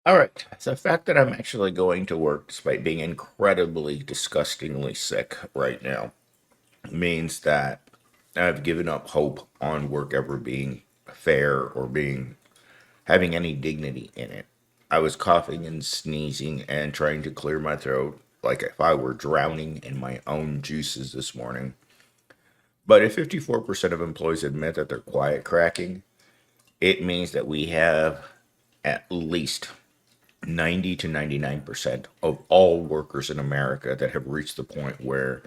All right. So the fact that I'm actually going to work despite being incredibly, disgustingly sick right now means that I've given up hope on work ever being fair or being having any dignity in it. I was coughing and sneezing and trying to clear my throat like if I were drowning in my own juices this morning. But if 54% of employees admit that they're quiet cracking, it means that we have at least 90 to 99% of all workers in America that have reached the point where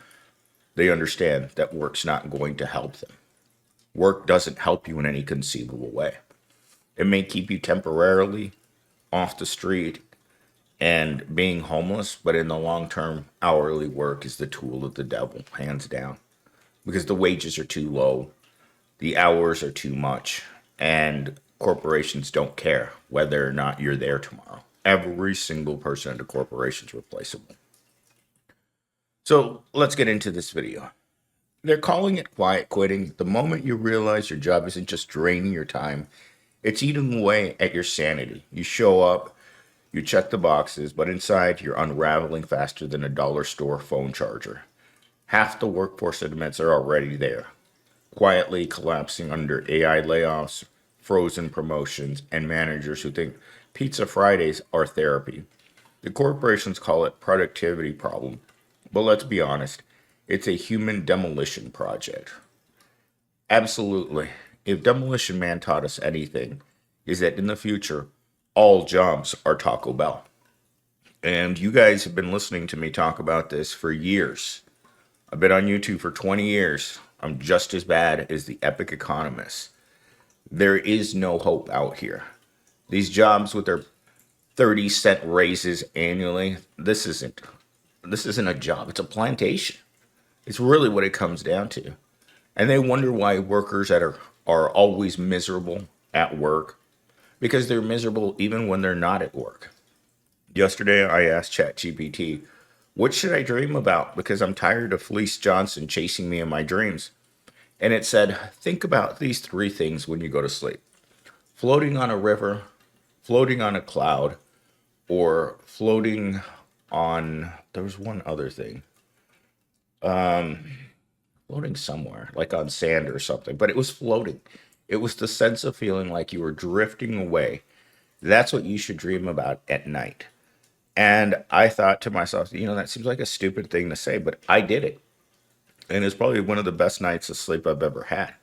they understand that work's not going to help them. Work doesn't help you in any conceivable way. It may keep you temporarily off the street and being homeless, but in the long term, hourly work is the tool of the devil, hands down, because the wages are too low, the hours are too much, and corporations don't care whether or not you're there tomorrow. Every single person at a corporation is replaceable. So let's get into this video. They're calling it quiet quitting. The moment you realize your job isn't just draining your time, it's eating away at your sanity. You show up, you check the boxes, but inside you're unraveling faster than a dollar store phone charger. Half the workforce admits are already there, quietly collapsing under AI layoffs, frozen promotions, and managers who think Pizza Fridays are therapy. The corporations call it productivity problem, but let's be honest, it's a human demolition project. Absolutely. If Demolition Man taught us anything, is that in the future, all jobs are Taco Bell. And you guys have been listening to me talk about this for years. I've been on YouTube for 20 years. I'm just as bad as the epic economist. There is no hope out here. These jobs with their 30-cent raises annually, this isn't a job, it's a plantation. It's really what it comes down to. And they wonder why workers are always miserable at work because they're miserable even when they're not at work. Yesterday, I asked ChatGPT, what should I dream about? Because I'm tired of Felice Johnson chasing me in my dreams. And it said, think about these three things when you go to sleep: floating on a river, floating on a cloud, or floating on, there was one other thing, floating somewhere, like on sand or something, but it was floating. It was the sense of feeling like you were drifting away. That's what you should dream about at night. And I thought to myself, that seems like a stupid thing to say, but I did it. And it's probably one of the best nights of sleep I've ever had.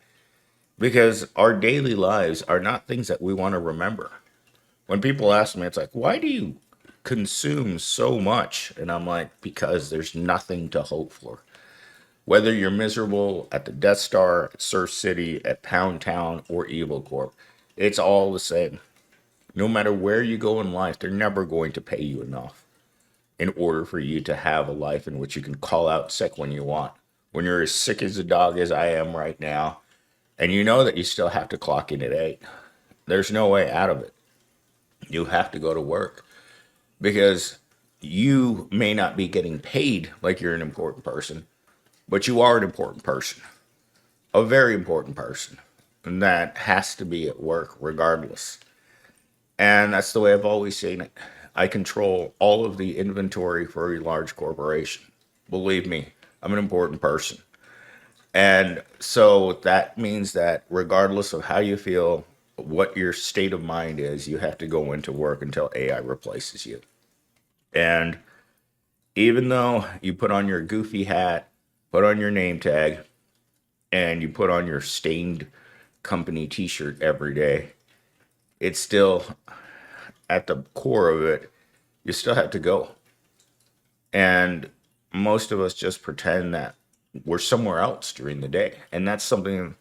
Because our daily lives are not things that we want to remember. When people ask me, it's like, why do you consume so much? And I'm like, because there's nothing to hope for. Whether you're miserable at the Death Star, at Surf City, at Pound Town, or Evil Corp, it's all the same. No matter where you go in life, they're never going to pay you enough in order for you to have a life in which you can call out sick when you want. When you're as sick as a dog as I am right now, and you know that you still have to clock in at 8, there's no way out of it. You have to go to work because you may not be getting paid like you're an important person, but you are an important person, a very important person, and that has to be at work regardless. And that's the way I've always seen it. I control all of the inventory for a large corporation. Believe me, I'm an important person. And so that means that regardless of how you feel, what your state of mind is, you have to go into work until AI replaces you. And even though you put on your goofy hat, put on your name tag, and you put on your stained company t shirt every day, it's still at the core of it, you still have to go. And most of us just pretend that we're somewhere else during the day. And that's something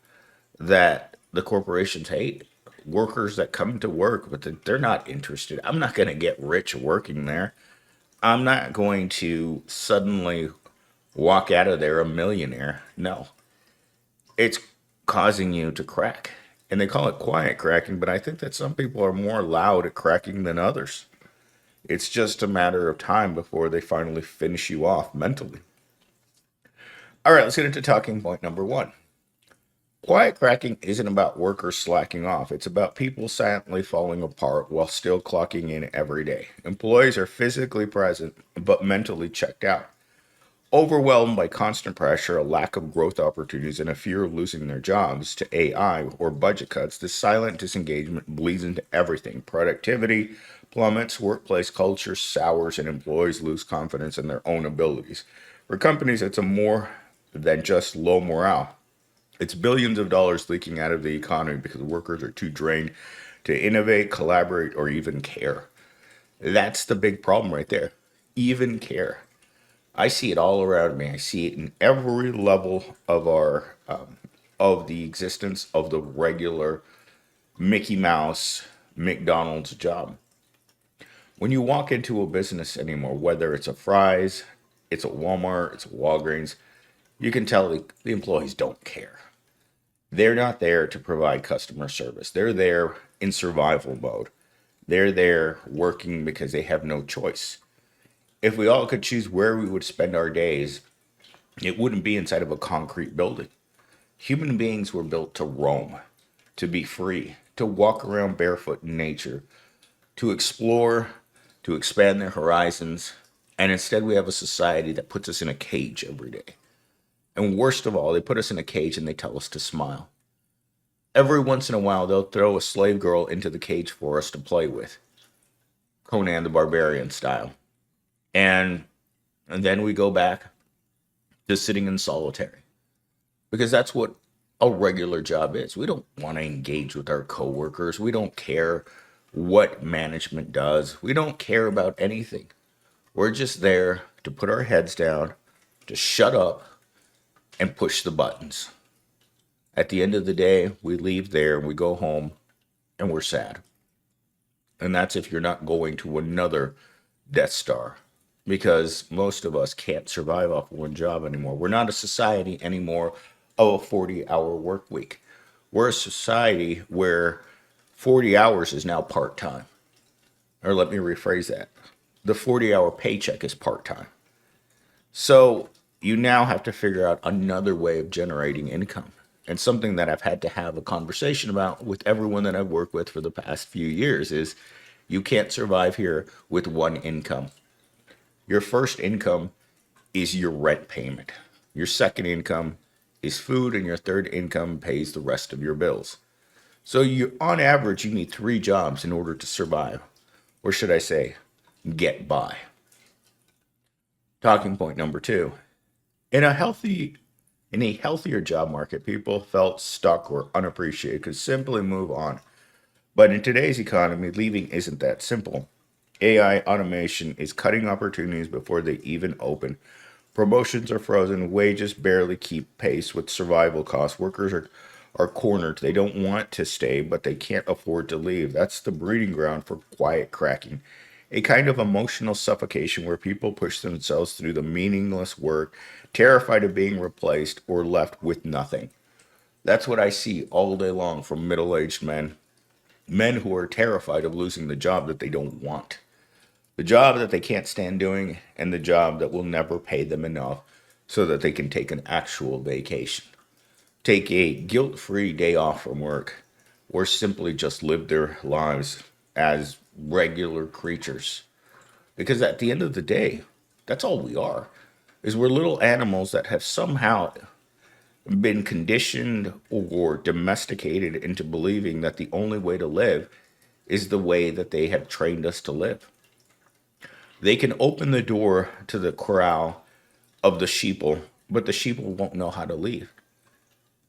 that the corporations hate. Workers that come to work, but they're not interested. I'm not going to get rich working there. I'm not going to suddenly walk out of there a millionaire. No, it's causing you to crack. And they call it quiet cracking, but I think that some people are more loud at cracking than others. It's just a matter of time before they finally finish you off mentally. All right, let's get into talking point number one. Quiet cracking isn't about workers slacking off. It's about people silently falling apart while still clocking in every day. Employees are physically present but mentally checked out. Overwhelmed by constant pressure, a lack of growth opportunities, and a fear of losing their jobs to AI or budget cuts, this silent disengagement bleeds into everything. Productivity plummets, workplace culture sours, and employees lose confidence in their own abilities. For companies, it's a more than just low morale. It's billions of dollars leaking out of the economy because workers are too drained to innovate, collaborate, or even care. That's the big problem right there. Even care. I see it all around me. I see it in every level of our of the existence of the regular Mickey Mouse McDonald's job. When you walk into a business anymore, whether it's a Fry's, it's a Walmart, it's a Walgreens, you can tell the employees don't care. They're not there to provide customer service. They're there in survival mode. They're there working because they have no choice. If we all could choose where we would spend our days, it wouldn't be inside of a concrete building. Human beings were built to roam, to be free, to walk around barefoot in nature, to explore, to expand their horizons. And instead, we have a society that puts us in a cage every day. And worst of all, they put us in a cage and they tell us to smile. Every once in a while, they'll throw a slave girl into the cage for us to play with, Conan the Barbarian style. And, and then we go back to sitting in solitary because that's what a regular job is. We don't want to engage with our coworkers. We don't care what management does. We don't care about anything. We're just there to put our heads down, to shut up and push the buttons. At the end of the day, we leave there and we go home and we're sad. And that's if you're not going to another Death Star. Because most of us can't survive off one job anymore. We're not a society anymore of a 40-hour work week. We're a society where 40 hours is now part time. Or let me rephrase that. The 40-hour paycheck is part time. So you now have to figure out another way of generating income. And something that I've had to have a conversation about with everyone that I've worked with for the past few years is you can't survive here with one income. Your first income is your rent payment. Your second income is food, and your third income pays the rest of your bills. So you, on average, you need three jobs in order to survive, or should I say, get by. Talking point number two: in a healthier job market, people felt stuck or unappreciated, could simply move on. But in today's economy, leaving isn't that simple. AI automation is cutting opportunities before they even open. Promotions are frozen, wages barely keep pace with survival costs. Workers are cornered. They don't want to stay, but they can't afford to leave. That's the breeding ground for quiet cracking. A kind of emotional suffocation where people push themselves through the meaningless work, terrified of being replaced or left with nothing. That's what I see all day long from middle aged men, men who are terrified of losing the job that they don't want, the job that they can't stand doing, and the job that will never pay them enough so that they can take an actual vacation, take a guilt free day off from work, or simply just live their lives as regular creatures. Because at the end of the day, that's all we are. Is we're little animals that have somehow been conditioned or domesticated into believing that the only way to live is the way that they have trained us to live. They can open the door to the corral of the sheeple, but the sheeple won't know how to leave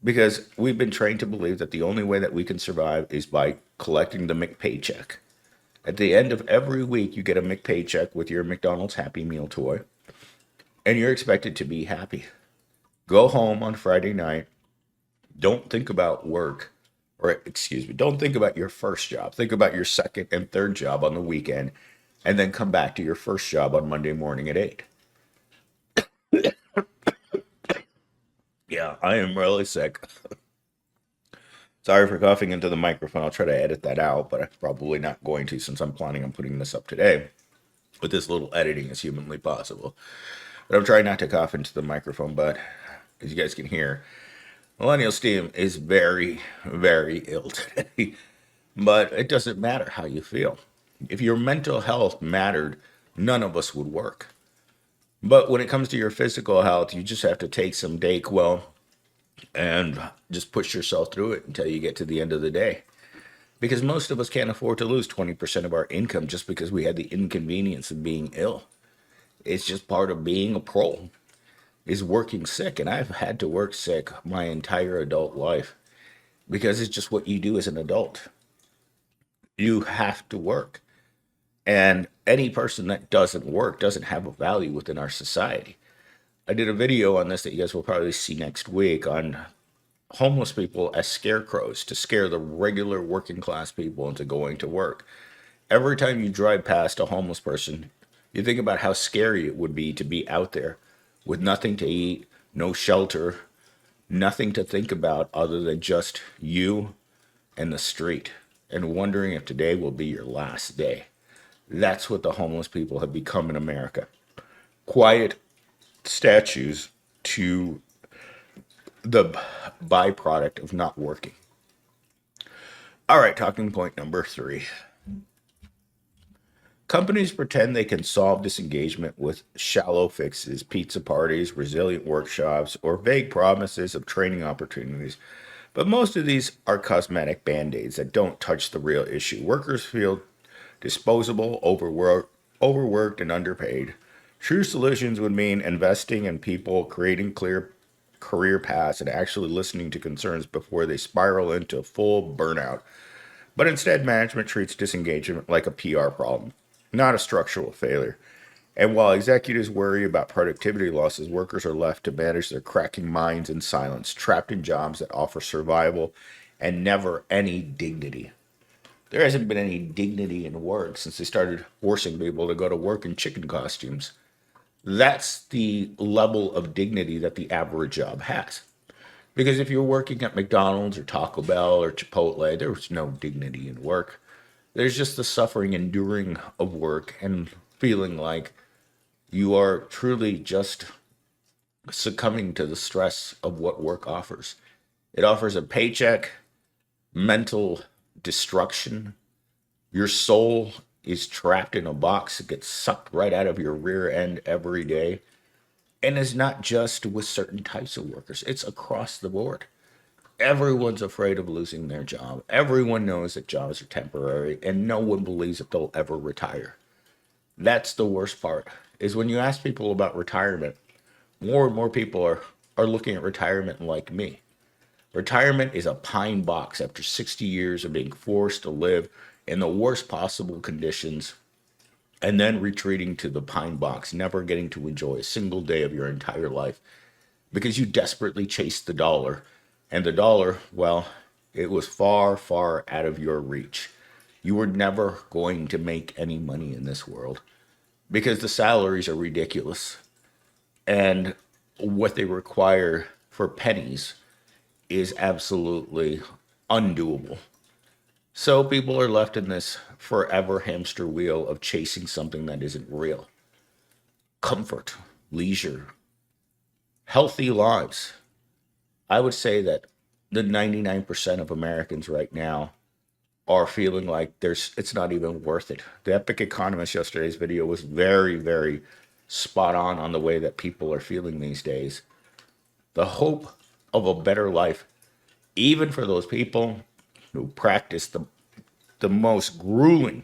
because we've been trained to believe that the only way that we can survive is by collecting the McPaycheck. At the end of every week, you get a McPaycheck with your McDonald's Happy Meal toy, and you're expected to be happy. Go home on Friday night. Don't think about work, or excuse me, don't think about your first job. Think about your second and third job on the weekend, and then come back to your first job on Monday morning at 8. Yeah, I am really sick. Sorry for coughing into the microphone. I'll try to edit that out, but I'm probably not going to since I'm planning on putting this up today with as little editing as humanly possible. But I'm trying not to cough into the microphone, but as you guys can hear, Millennial steam is very, very ill today, but it doesn't matter how you feel. If your mental health mattered, none of us would work. But when it comes to your physical health, you just have to take some Dayquil and just push yourself through it until you get to the end of the day. Because most of us can't afford to lose 20% of our income just because we had the inconvenience of being ill. It's just part of being a pro, is working sick. And I've had to work sick my entire adult life because it's just what you do as an adult. You have to work. And any person that doesn't work doesn't have a value within our society. I did a video on this that you guys will probably see next week on homeless people as scarecrows to scare the regular working class people into going to work. Every time you drive past a homeless person, you think about how scary it would be to be out there with nothing to eat, no shelter, nothing to think about other than just you and the street, and wondering if today will be your last day. That's what the homeless people have become in America. Quiet statues to the byproduct of not working. All right, talking point number 3. Companies pretend they can solve disengagement with shallow fixes, pizza parties, resilient workshops, or vague promises of training opportunities. But most of these are cosmetic band-aids that don't touch the real issue. Workers feel disposable, overworked, and underpaid. True solutions would mean investing in people, creating clear career paths, and actually listening to concerns before they spiral into full burnout. But instead, management treats disengagement like a PR problem, not a structural failure. And while executives worry about productivity losses, workers are left to manage their cracking minds in silence, trapped in jobs that offer survival and never any dignity. There hasn't been any dignity in work since they started forcing people to go to work in chicken costumes. That's the level of dignity that the average job has. Because if you're working at McDonald's or Taco Bell or Chipotle, there's no dignity in work. There's just the suffering, enduring of work and feeling like you are truly just succumbing to the stress of what work offers. It offers a paycheck, mental destruction. Your soul is trapped in a box that gets sucked right out of your rear end every day. And it's not just with certain types of workers, it's across the board. Everyone's afraid of losing their job. Everyone knows that jobs are temporary, and no one believes that they'll ever retire. That's the worst part, is when you ask people about retirement, more and more people are looking at retirement like me. Retirement is a pine box after 60 years of being forced to live in the worst possible conditions and then retreating to the pine box, never getting to enjoy a single day of your entire life because you desperately chased the dollar. And the dollar, well, it was far, far out of your reach. You were never going to make any money in this world because the salaries are ridiculous. And what they require for pennies is absolutely undoable. So people are left in this forever hamster wheel of chasing something that isn't real. Comfort, leisure, healthy lives. I would say that the 99% of Americans right now are feeling like it's not even worth it. The Epic Economist yesterday's video was very, very spot on the way that people are feeling these days. The hope of a better life, even for those people who practice the most grueling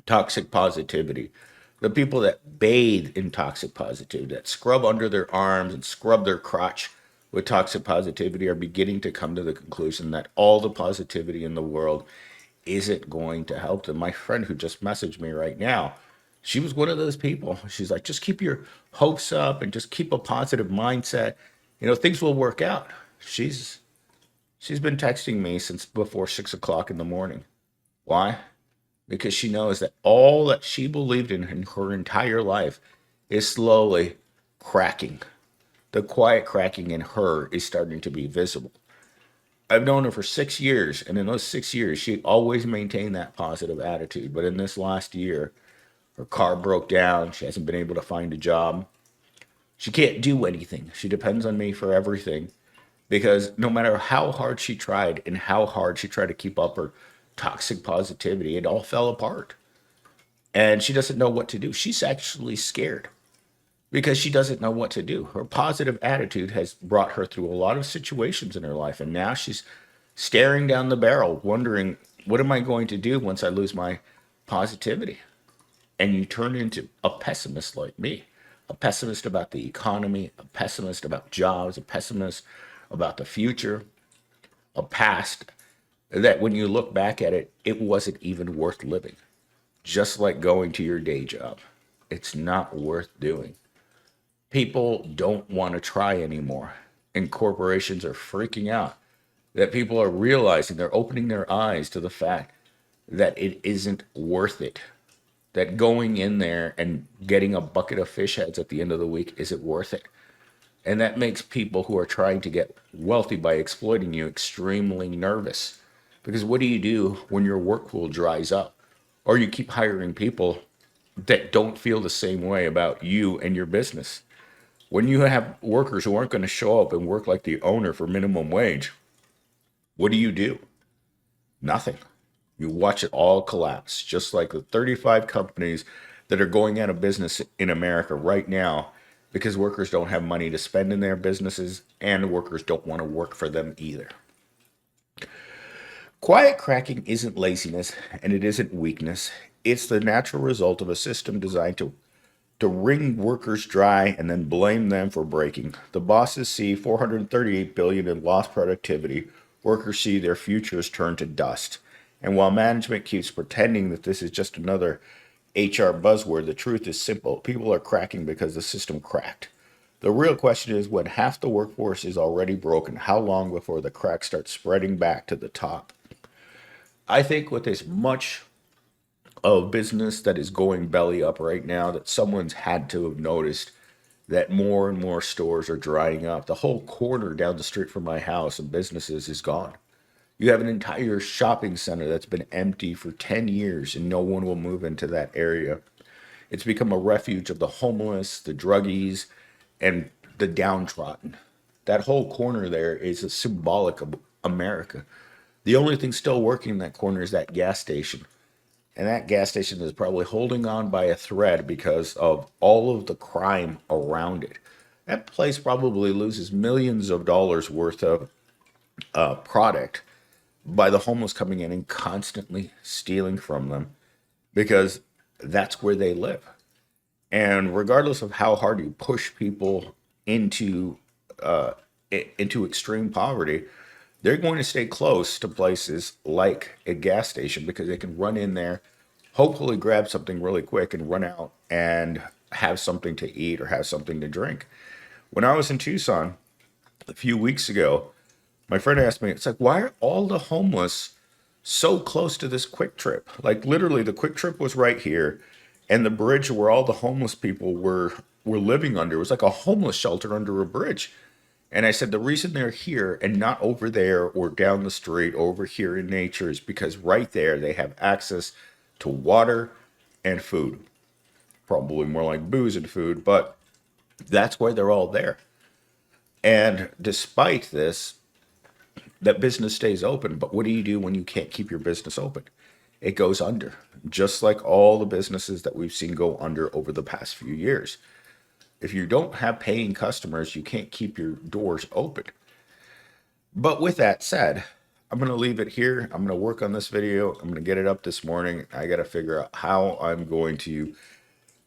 toxic positivity, the people that bathe in toxic positivity, that scrub under their arms and scrub their crotch with toxic positivity, are beginning to come to the conclusion that all the positivity in the world isn't going to help them. My friend who just messaged me right now, she was one of those people. She's like, just keep your hopes up and just keep a positive mindset. Things will work out. She's been texting me since before 6 o'clock in the morning. Why? Because she knows that all that she believed in her entire life is slowly cracking. The quiet cracking in her is starting to be visible. I've known her for 6 years, and in those 6 years, she always maintained that positive attitude. But in this last year, her car broke down. She hasn't been able to find a job. She can't do anything. She depends on me for everything because no matter how hard she tried and how hard she tried to keep up her toxic positivity, it all fell apart. And she doesn't know what to do. She's actually scared because she doesn't know what to do. Her positive attitude has brought her through a lot of situations in her life. And now she's staring down the barrel, wondering, what am I going to do once I lose my positivity? And you turn into a pessimist like me, a pessimist about the economy, a pessimist about jobs, a pessimist about the future, a past that when you look back at it, it wasn't even worth living. Just like going to your day job, it's not worth doing. People don't want to try anymore, and corporations are freaking out that people are realizing, they're opening their eyes to the fact that it isn't worth it. That going in there and getting a bucket of fish heads at the end of the week isn't worth it. And that makes people who are trying to get wealthy by exploiting you extremely nervous. Because what do you do when your work pool dries up? Or you keep hiring people that don't feel the same way about you and your business. When you have workers who aren't going to show up and work like the owner for minimum wage, what do? Nothing. You watch it all collapse, just like the 35 companies that are going out of business in America right now because workers don't have money to spend in their businesses and workers don't want to work for them either. Quiet cracking isn't laziness and it isn't weakness. It's the natural result of a system designed to wring workers dry and then blame them for breaking. The bosses see 438 billion in lost productivity. Workers see their futures turn to dust. And while management keeps pretending that this is just another HR buzzword, the truth is simple. People are cracking because the system cracked. The real question is, when half the workforce is already broken, how long before the crack starts spreading back to the top? I think with as much of business that is going belly up right now, that someone's had to have noticed that more and more stores are drying up. The whole corner down the street from my house and businesses is gone. You have an entire shopping center that's been empty for 10 years and no one will move into that area. It's become a refuge of the homeless, the druggies, and the downtrodden. That whole corner there is a symbolic of America. The only thing still working in that corner is that gas station. And that gas station is probably holding on by a thread because of all of the crime around it. That place probably loses millions of dollars worth of product by the homeless coming in and constantly stealing from them because that's where they live. And regardless of how hard you push people into uh, into extreme poverty, they're going to stay close to places like a gas station because they can run in there, hopefully grab something really quick and run out and have something to eat or have something to drink. When I was in Tucson a few weeks ago, my friend asked me, it's like, why are all the homeless so close to this quick trip? Like literally the quick trip was right here and the bridge where all the homeless people were living under was like a homeless shelter under a bridge. And I said, the reason they're here and not over there or down the street over here in nature is because right there they have access to water and food. Probably more like booze and food, but that's why they're all there. And despite this, that business stays open. But what do you do when you can't keep your business open? It goes under, just like all the businesses that we've seen go under over the past few years. If you don't have paying customers, you can't keep your doors open. But with that said, I'm going to leave it here. I'm going to work on this video. I'm going to get it up this morning. I got to figure out how I'm going to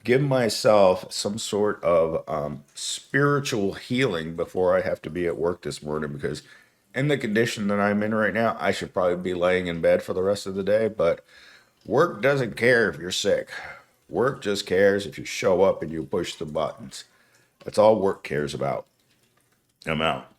give myself some sort of spiritual healing before I have to be at work this morning because in the condition that I'm in right now, I should probably be laying in bed for the rest of the day, but work doesn't care if you're sick. Work just cares if you show up and you push the buttons. That's all work cares about. I'm out.